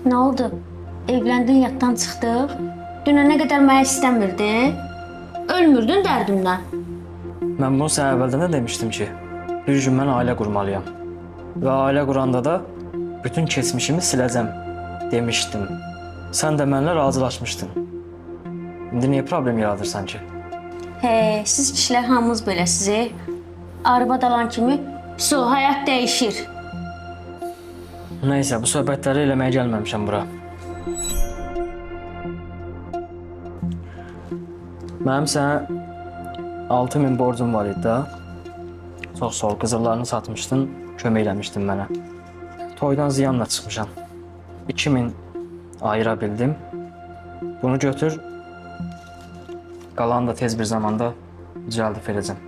Nə oldu? Evləndin, yaddan çıxdıq. Dünənə qədər mənə istəmirdin. Ölmürdün dərdimdən. Mən bunu sənə əvvəldən də demişdim ki, bir gün mən ailə qurmalıyam. Və ailə quranda da bütün keçmişimi siləcəm demişdim. Sən də mənimlə razılaşmışdın. İndi niyə problem yaradırsan ki? Siz kişilər hamınız beləsiz. Arvad alan kimi həyat dəyişir. Nəysə, bu söhbətləri eləməyə gəlməmişəm bura. Mənim sənə 6000 borcum var idi da. Çox sağ ol, qızıllarını satmışdın, kömək eləmişdin mənə. Toydan ziyanla çıxmışam. 2000 ayıra bildim. Bunu götür, qalanı da tez bir zamanda düzəldib verəcəm.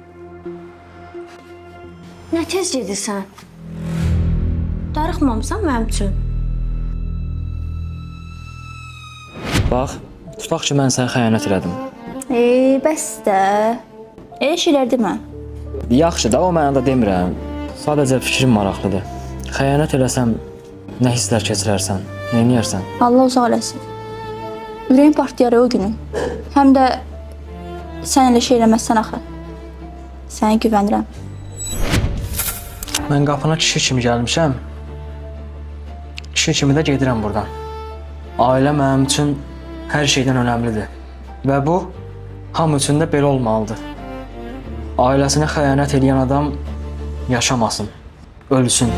Nə tez gedirsən? Darıxmamısan mənim üçün. Bax, tutaq ki, mən sənə xəyanət elədim. Bəs də. Şeylər demə. Yaxşı da, o mənə də demirəm. Sadəcə fikrim maraqlıdır. Xəyanət eləsəm, nə hisslər keçirərsən, nə edərsən? Allah uzaq eləsin. Ürəyim partlayar o günü. Həm də sən elə şey eləməzsən axı. Sənə güvənirəm. Mən qapına kişi kimi gəlmişəm. Kişi kimi də gedirəm buradan. Ailə mənim üçün hər şeydən önəmlidir. Və bu, hamı üçün də belə olmalıdır. Ailəsinə xəyanət edən adam yaşamasın, ölsün.